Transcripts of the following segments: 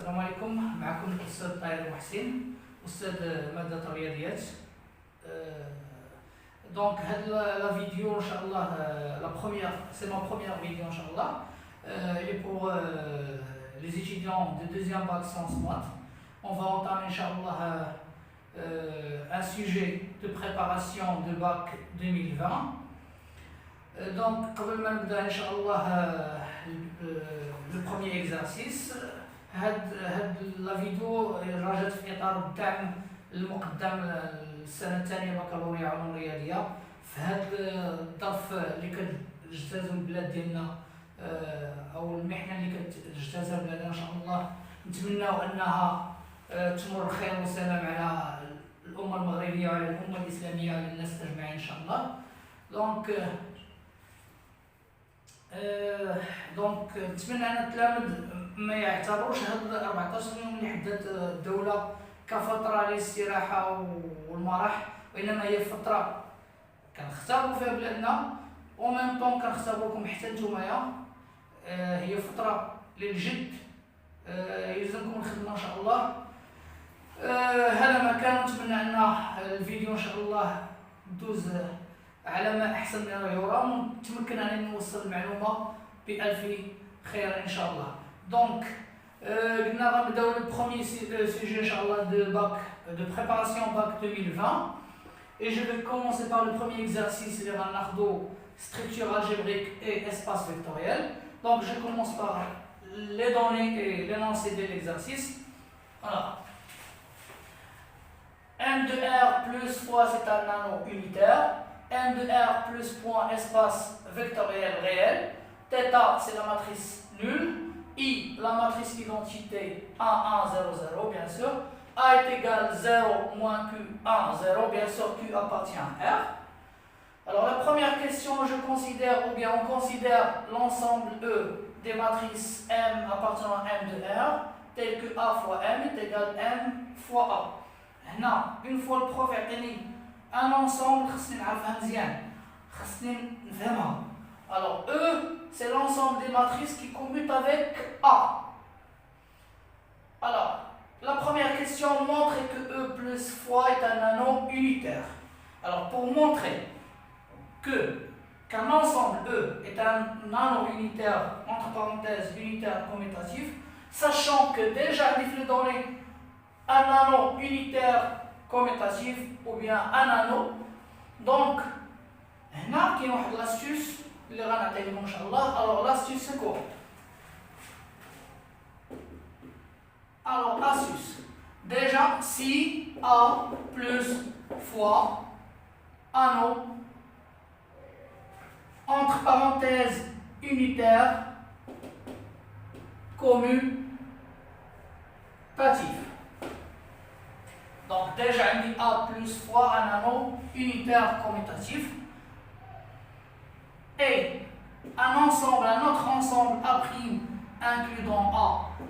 السلام عليكم. معكم الأستاذ طاهر محسن، أستاذ مادة الرياضيات. Donc, la vidéo, Inch'Allah, c'est ma première vidéo, Inch'Allah. Elle est pour les étudiants de deuxième bac sciences maths. On va entamer, Inch'Allah, un sujet de préparation de bac 2020. Donc, قبل ما نبدا إن شاء الله le premier exercice. هاد لا فيديو راجت في اطار الدعم المقدم للسنه الثانيه بكالوريا علوم رياضيه في هاد الظرف اللي كتجتاز البلاد ديالنا، او المحنه اللي كتجتازها بلادنا. ان شاء الله نتمناو انها تمر خير وسلام على الامه المغربيه وعلى الامه الاسلاميه وعلى الناس اجمعين ان شاء الله. دونك نتمنى ان التلاميذ ما يعتبروش هاد 14 يوم اللي حددت الدوله كفتره للاستراحه والمرح، وانما هي فتره كنختاروا فيها بلادنا ومن طون كنختاروكم حتى نتوما. هي فتره للجد، يلزمكم الخدمه ان شاء الله. هذا ما كان. نتمنى ان الفيديو ان شاء الله دوز على ما احسن من يرام، ونتمكن ان نوصل المعلومه بألف خير ان شاء الله. دونك قلنا غنبداو le premier sujet inchallah de préparation bac 2020, et je vais commencer par le premier exercice, اللي غناخدو structure algébrique et espace vectoriel. Donc je commence par les données et l'énoncé de l'exercice. Voilà. M de R plus fois c'est un nano unitaire. M de R plus point espace vectoriel réel. Θ c'est la matrice nulle. I la matrice identité 1, 1, 0, 0 bien sûr. A est égal 0 moins Q 1, 0. Bien sûr Q appartient à R. Alors la première question, je considère, ou bien on considère l'ensemble E des matrices M appartenant à M de R tel que A fois M est égal à M fois A. Maintenant, une fois le prof a donné un ensemble, خصني نعرفها مزيان، خصني نفهمها. Alors E, c'est l'ensemble des matrices qui commutent avec A. Alors, la première question montre que E plus fois est un anneau unitaire. Alors, pour montrer qu'un ensemble E est un anneau unitaire, entre parenthèses, unitaire commutatif, sachant que déjà il faut donner un anneau unitaire commutatif ou bien un anneau. Donc, هنا كاين واحد l'astuce اللي غنعطيكم ان شاء الله. Alors l'astuce c'est quoi? Alors astuce, déjà si A plus fois anneau entre parenthèses unitaire commutatif. Donc déjà on dit A plus fois un anneau unitaire commutatif. Et un ensemble, un autre ensemble A' incluant A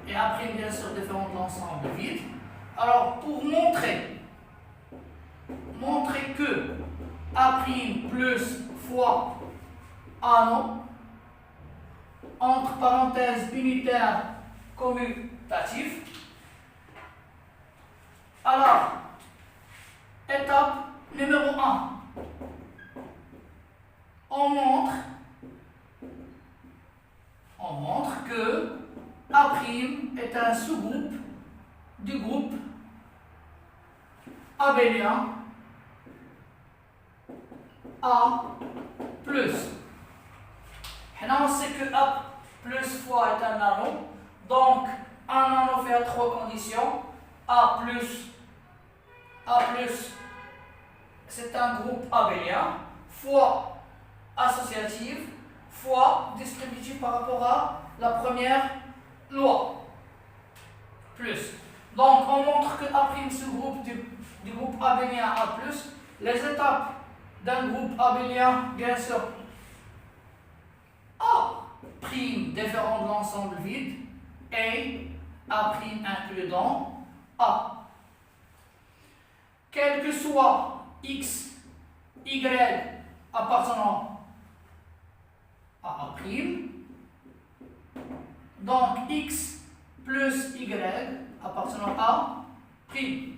et A' bien sûr différent de l'ensemble vide. Alors pour montrer que A' plus fois anneau entre parenthèses unitaire commutatif. Alors étape numéro 1. On montre que A' est un sous-groupe du groupe abélien A+. Maintenant on sait que A plus fois est un anneau, donc un anneau fait à trois conditions. A plus c'est un groupe abélien, fois associative, fois distributive par rapport à la première loi, plus. Donc on montre que A' sous-groupe du groupe abélien A+, les étapes d'un groupe abélien, bien sûr, A' différent de l'ensemble vide et A' incluant A. Quel que soit X, Y appartenant à A', donc X plus y appartenant à prime.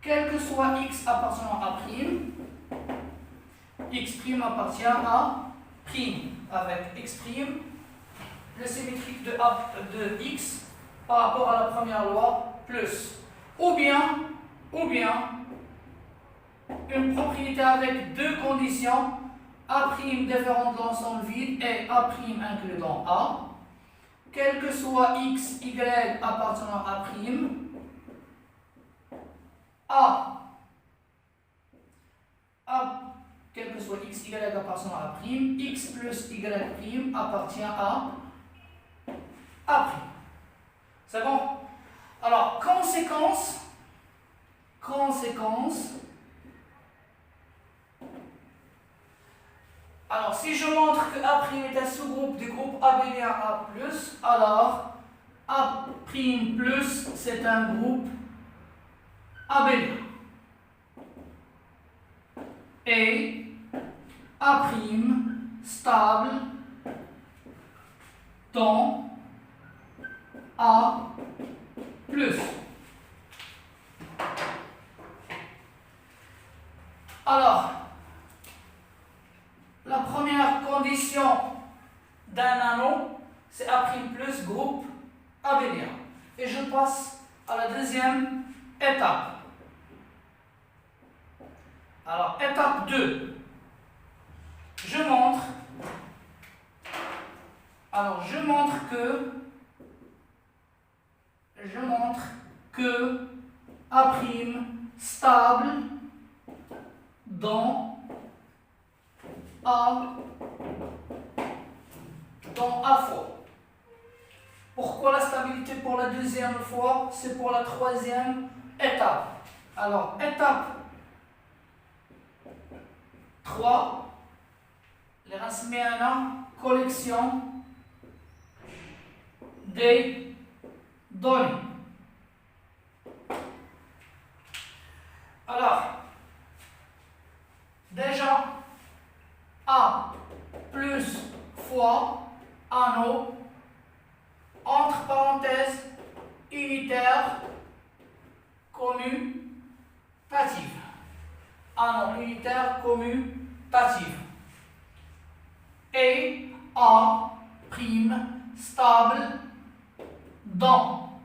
Quel que soit x appartenant à prime, x prime appartient à prime avec x prime, le symétrique de x par rapport à la première loi plus. Ou bien une propriété avec deux conditions, A' différente de l'ensemble vide et A' inclus dans A. Quel que soit x, y appartenant à prime, quel que soit x, y appartenant à prime, x plus y prime appartient à prime. C'est bon? Alors, conséquence. Alors, si je montre que A' est un sous-groupe du groupe abélien A+, alors A' plus c'est un groupe abélien. Et A' stable dans A+. Alors, la première condition d'un anneau, c'est A' plus groupe abélien. Et je passe à la deuxième étape. Alors, étape 2. Je montre que A' stable dans A fois. Pourquoi la stabilité pour la deuxième fois? C'est pour la troisième étape. Alors, étape 3, les Rasmiana, collection des données. Alors, déjà, A plus fois anneau, entre parenthèses, unitaire, commutative. Anneau unitaire, commutative. Et A' stable dans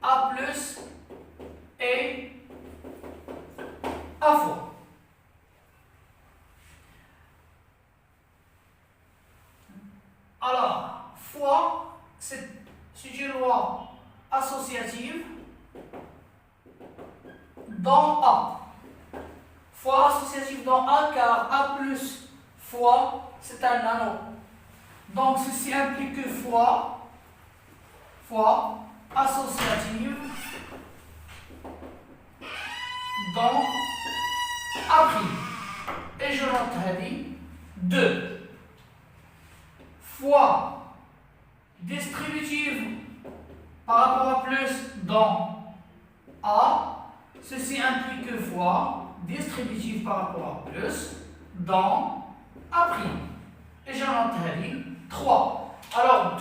A plus et A fois. Alors, fois, c'est une loi associative dans A. Fois associative dans A car A plus fois, c'est un anneau. Donc, ceci implique que fois associative dans A'. Et je note 2 fois distributive par rapport à plus dans A. Ceci implique que fois distributive par rapport à plus dans A'. Et j'en note 3. Alors,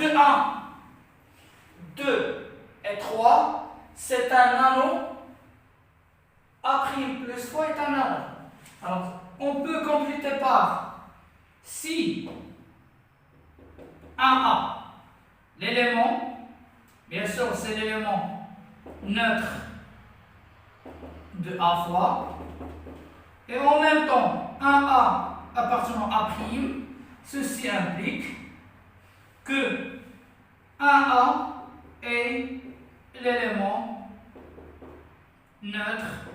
2 et 3, c'est un anneau. A' plus fois est un anneau. Alors, on peut compléter par si 1A, l'élément, bien sûr, c'est l'élément neutre de A fois, et en même temps, 1A appartenant à A', ceci implique que 1A est l'élément neutre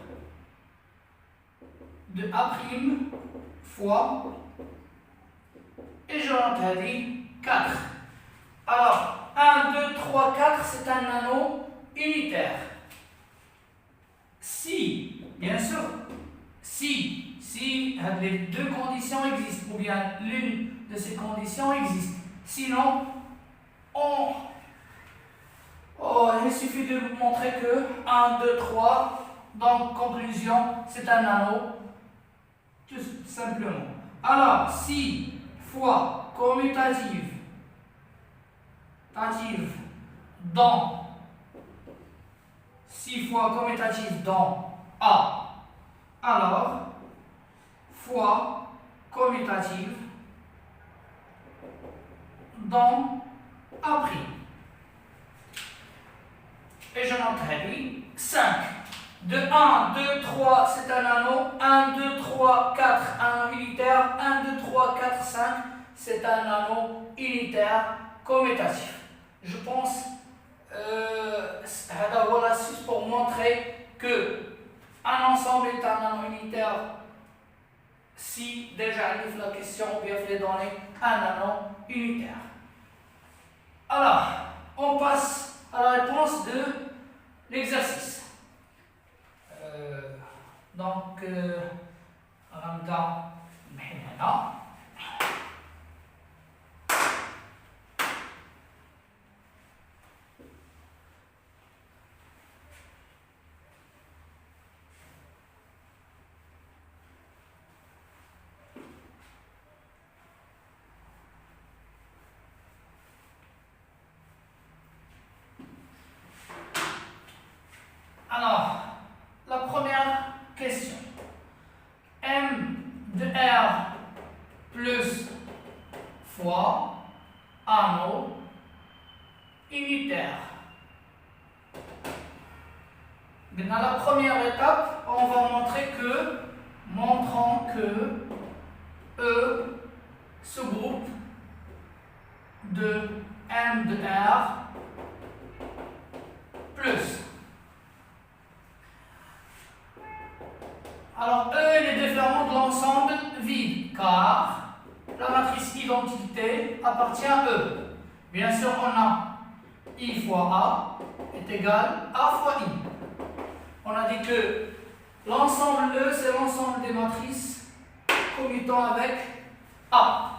de A' fois, et je note 4. Alors, 1, 2, 3, 4, c'est un anneau unitaire. Si, bien sûr, si les deux conditions existent, ou bien l'une de ces conditions existe. Sinon, il suffit de vous montrer que 1, 2, 3, donc conclusion, c'est un anneau, tout simplement. Alors, si fois commutative dans 6 fois commutatif dans A, alors fois commutative dans A'. Et je noterai 5. De 1, 2, 3, c'est un anneau. 1, 2, 3, 4, un anneau unitaire. 1, 2, 3, 4, 5, c'est un anneau unitaire commutatif. Je pense voilà l'astuce pour montrer que un ensemble est un anneau unitaire si déjà il la question ou bien il est donné un anneau unitaire. Alors, on passe à la réponse de l'exercice. Donc, Ramda Mhina. Alors, la première question. M de R plus fois anneau unitaire. Dans la première étape, on va montrant que E se groupe de M de R plus. Alors, E est différent de l'ensemble vide, car la matrice identité appartient à E. Bien sûr, on a I fois A est égal à A fois I. On a dit que l'ensemble E, c'est l'ensemble des matrices commutant avec A.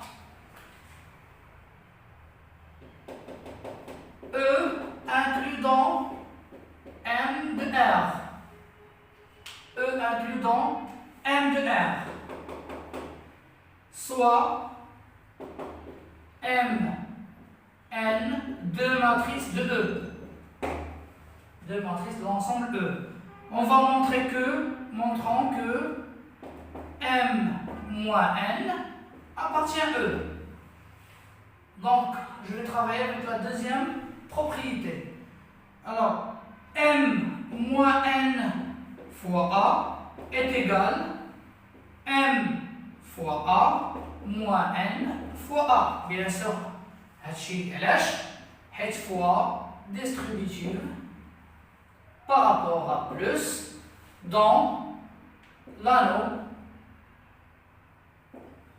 E inclus dans M de R. E inclus dans M de R, soit M, N, deux matrices de E. Deux matrices de l'ensemble E. On va montrant que M moins N appartient à E. Donc, je vais travailler avec la deuxième propriété. Alors, M moins N fois A est égal M fois A moins N fois A. Bien sûr, هادشي علاش؟ حيت fois distributive par rapport à plus dans l'anneau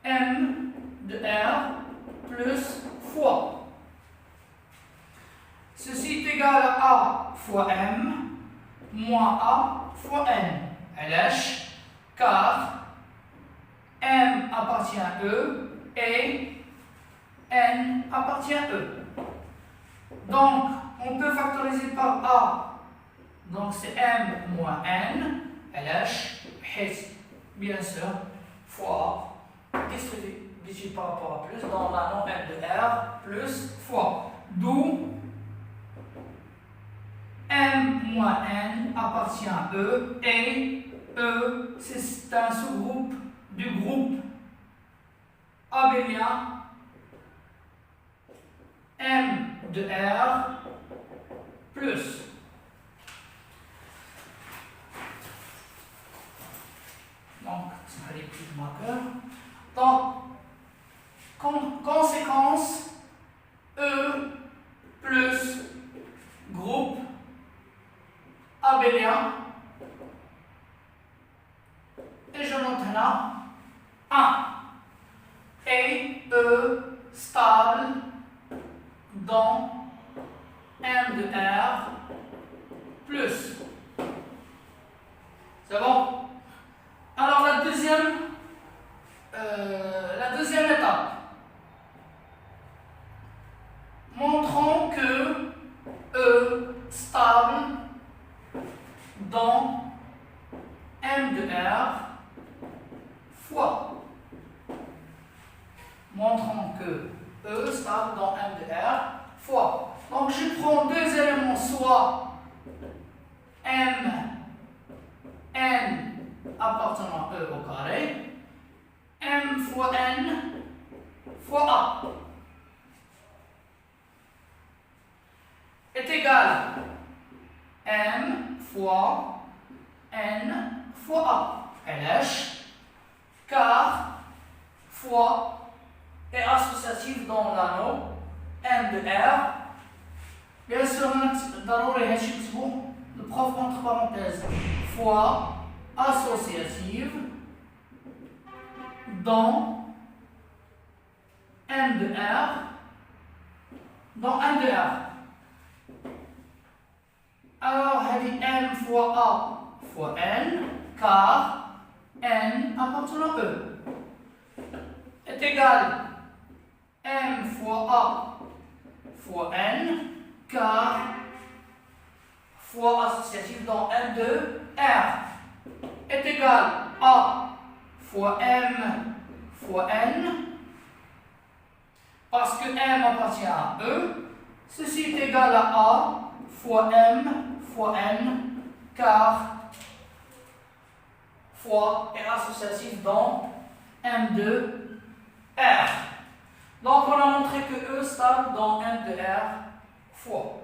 M de R plus fois. Ceci est égal à A fois M moins A fois N. علاش؟ car M appartient à E et N appartient à E. Donc, on peut factoriser par A. Donc, c'est M moins N. علاش؟ حيت bien sûr fois distribué par rapport à plus dans l'anneau M de R plus fois. D'où M moins N appartient à E et E, c'est un sous-groupe du groupe abélien M de R plus. Donc, c'est les petits marqueurs. Donc, conséquence E plus groupe abélien. Et je note là 1. Et E stable dans M de R plus. C'est bon? Alors la deuxième étape. Montrons que E stable dans M de R fois. Montrons que E stable dans M de R fois. Donc je prends deux éléments, soit M, N appartenant à E au carré, M fois N fois A est égal à M fois N fois A, LH, car fois est associatif dans l'anneau M de R. Bien sûr, le prof entre parenthèses fois associative dans M de R, dans M de R. Alors, elle dit M fois A fois N, car N appartenant à E est égal M fois A fois N, car fois associatif dans M de R est égal A fois M fois N, parce que M appartient à E, ceci est égal à A fois M fois N, car fois est associatif dans M de R. Donc on a montré que E stable dans M de R fois.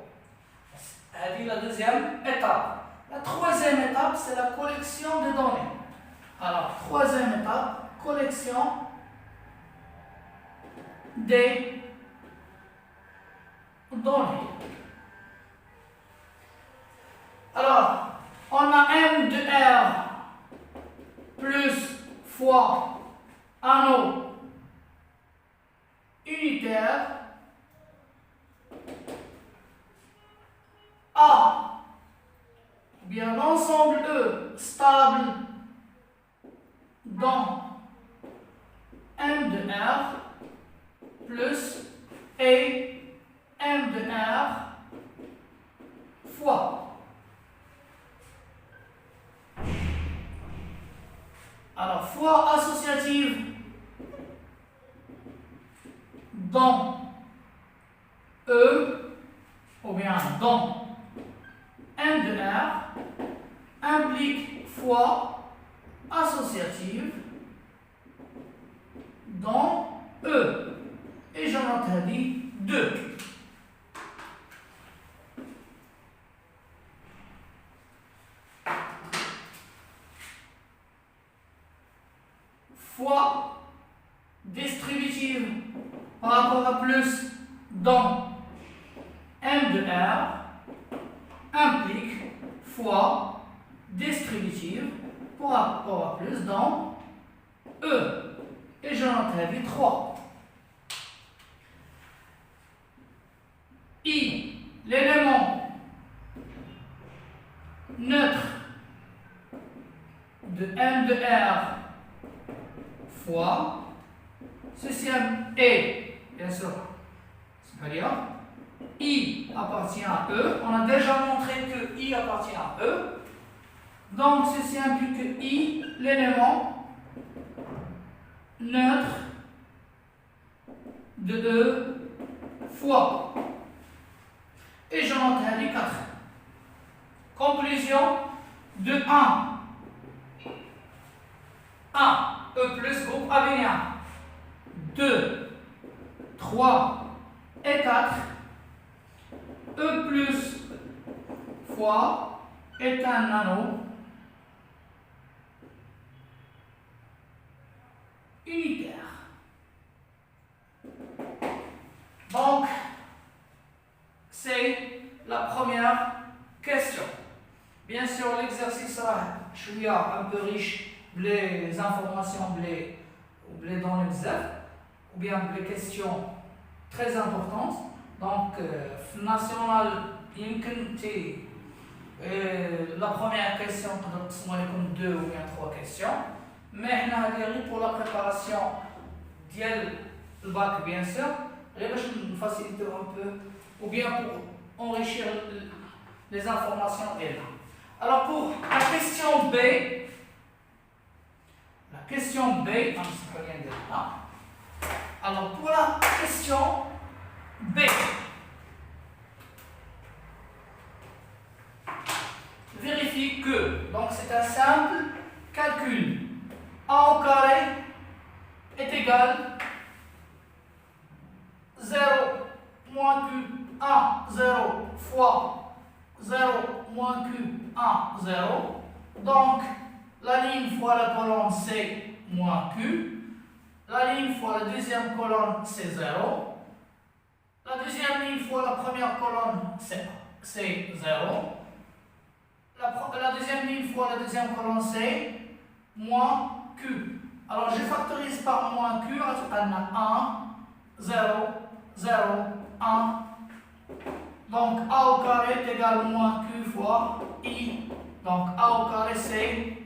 C'est la deuxième étape. La troisième étape, c'est la collection des données. Alors, troisième étape, collection des données. Alors, on a M de R plus fois anneau unitaire A, ou bien l'ensemble E stable dans M de R plus et M de R fois. Alors, fois associative dans E, ou bien dans M de R, implique fois associative dans E. Et j'en interdis 2. Fois distributive par rapport à plus dans M de R implique fois distributive par rapport à plus dans E. Et j'en interdis 3. I, l'élément neutre de M de R fois, ceci est, bien sûr, c'est-à-dire I appartient à E. On a déjà montré que I appartient à E. Donc ceci implique que I, l'élément neutre de E fois. Et j'en interdis 4. Conclusion de 1. E plus groupe abélien. 2, 3 et 4. E plus fois est un anneau unitaire. Donc, c'est la première question. Bien sûr, l'exercice sera un peu riche les informations dans l'exercice, ou bien les questions très importantes. Donc, national, la première question, comme 2 ou bien 3 questions. Mais pour la préparation du bac, bien sûr, je vais faciliter un peu, ou bien pour enrichir les informations. Alors, pour la question B, alors pour la question B, signifie que, donc c'est un simple calcul. A au carré est égal 0 moins Q1, 0 fois 0 moins Q1, 0. Donc, la ligne fois la colonne, c'est moins Q. La ligne fois la deuxième colonne, c'est 0. La deuxième ligne fois la première colonne, c'est 0. La deuxième ligne fois la deuxième colonne, c'est moins Q. Alors, je factorise par moins Q, on a 1, 0, 0, 1. Donc, A au carré est égal à moins Q fois I. Donc, A au carré, c'est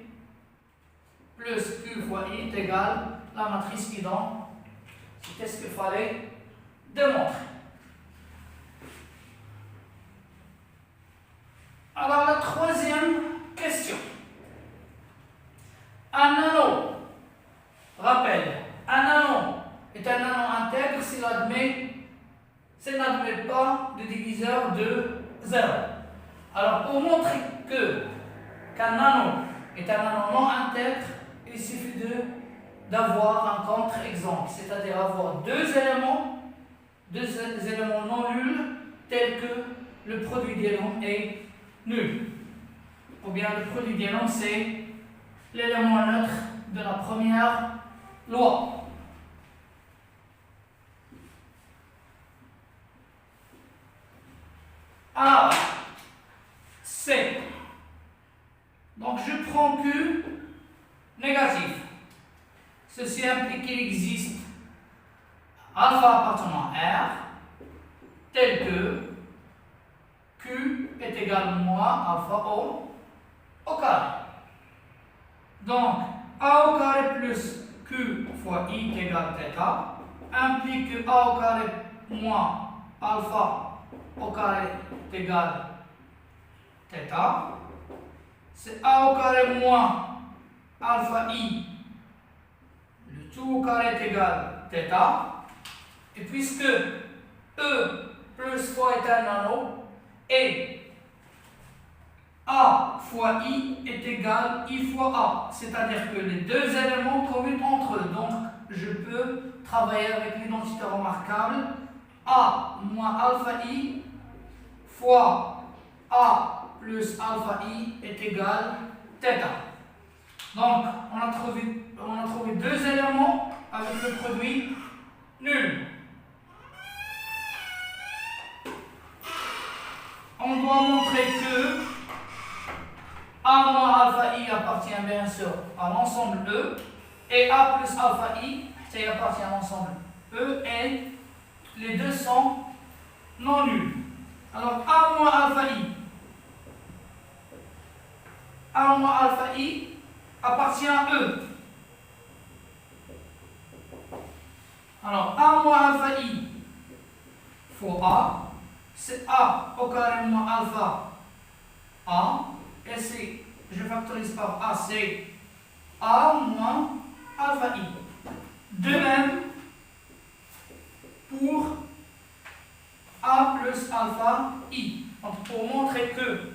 plus Q fois I est égal à la matrice ident. C'était ce qu'il fallait démontrer. Alors, la troisième question. Un anneau, rappel, un anneau est un anneau intègre s'il n'admet pas de diviseur de 0. Alors, pour montrer qu'un anneau est un anneau non intègre, il suffit d'avoir un contre-exemple, c'est-à-dire avoir deux éléments non nuls, tels que le produit des nombres est nul. Ou bien le produit des nombres, c'est l'élément neutre de la première loi. Alors, C. Donc, je prends Q négatif. Ceci implique qu'il existe alpha appartenant à R, tel que Q est égal à moins alpha au carré. Donc, A au carré plus Q fois I est égal à θ implique que A au carré moins alpha au carré est égal à θ. C'est A au carré moins alpha I, le tout au carré est égal à θ. Et puisque E plus fois est un anneau, et A fois I est égal I fois A, c'est-à-dire que les deux éléments commutent entre eux. Donc, je peux travailler avec l'identité remarquable A moins alpha I fois A plus alpha I est égal à θ. Donc, on a trouvé deux éléments avec le produit nul. On doit montrer que A moins alpha I appartient bien sûr à l'ensemble E, et A plus alpha I, ça appartient à l'ensemble E, et les deux sont non nuls. Alors A moins alpha I appartient à E. Alors A moins alpha I fois A, c'est A au carré moins alpha A, et c'est, je factorise par A, c'est A moins alpha I. De même pour A plus alpha I. Donc pour montrer que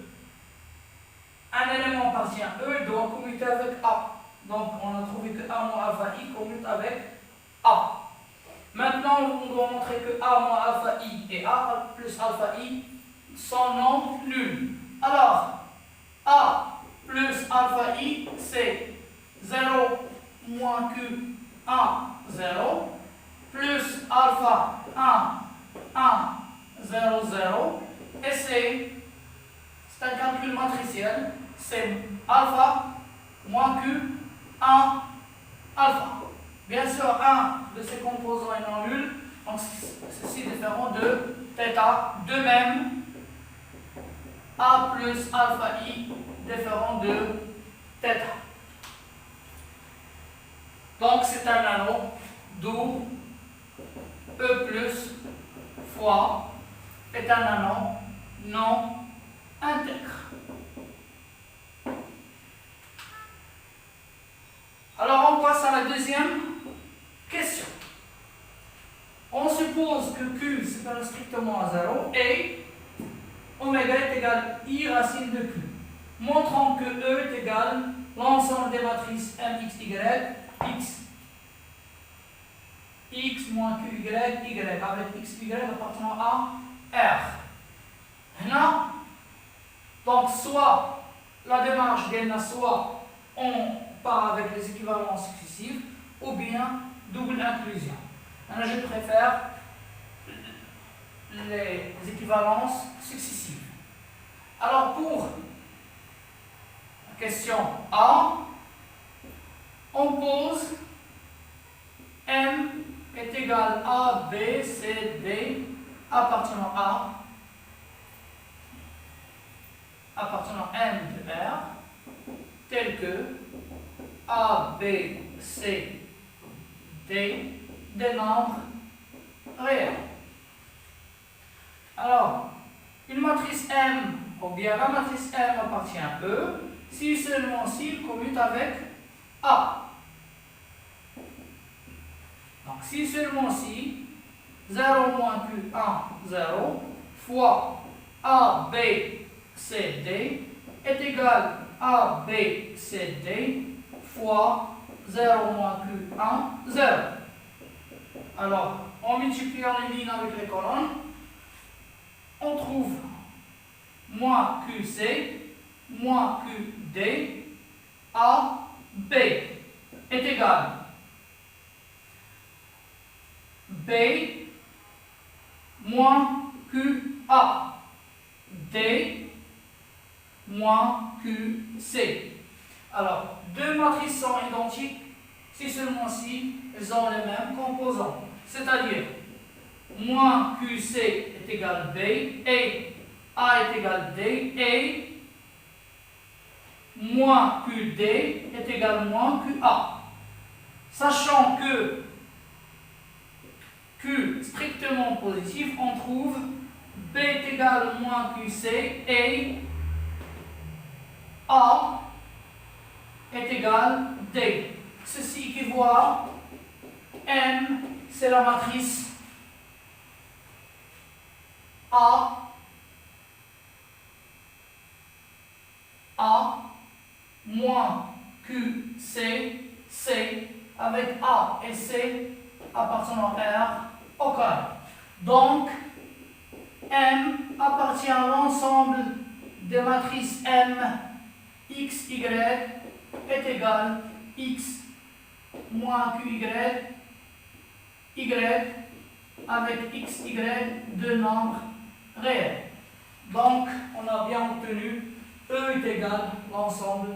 un élément appartient à E, il doit commuter avec A. Donc on a trouvé que A moins alpha I commute avec A. Maintenant, on doit montrer que A moins alpha I et A plus alpha I sont non nuls. Alors, A plus alpha I, c'est 0 moins Q1, 0, plus alpha 1, 0, 0, et c'est un calcul matriciel, c'est alpha moins Q1, alpha. Bien sûr, un de ces composants est non nul, donc ceci est différent de θ. De même, A plus alpha I différent de θ. Donc c'est un anneau, d'où E plus fois est un anneau non intègre. Alors on passe à la deuxième question. On suppose que Q s'égal strictement à 0 et oméga est égal I racine de Q. montrant que E est égal l'ensemble des matrices MXY, X moins QY, Y, avec XY appartenant à R. Là, donc soit la démarche d'Ena, soit on part avec les équivalences successives, ou bien double inclusion. Maintenant, je préfère les équivalences successives. Alors pour la question A, on pose M est égal à B, C, D appartenant à M de R, tel que A, B, C, D, des nombres réels. Alors, une matrice M, ou bien la matrice M appartient à E, si seulement s'il commute avec A. Donc, si seulement si 0 moins Q1, 0, fois A, B, C, D est égal à B, C, D fois 0 moins Q1, 0. Alors, en multipliant les lignes avec les colonnes, on trouve moins QC, moins QD, A, B est égal B moins QA, D moins QC. Alors, deux matrices sont identiques si seulement si elles ont les mêmes composants. C'est-à-dire, moins QC est égal B, et A est égal D, et moins QD est égal moins QA. Sachant que Q strictement positif, on trouve B est égal moins QC et A est égal D. Ceci équivaut à M, c'est la matrice A moins QC, C, avec A et C appartenant à R au carré. Donc, M appartient à l'ensemble des matrices M, X, Y est égal X moins QY, Y avec X, Y, deux nombres réels. Donc, on a bien obtenu E est égal l'ensemble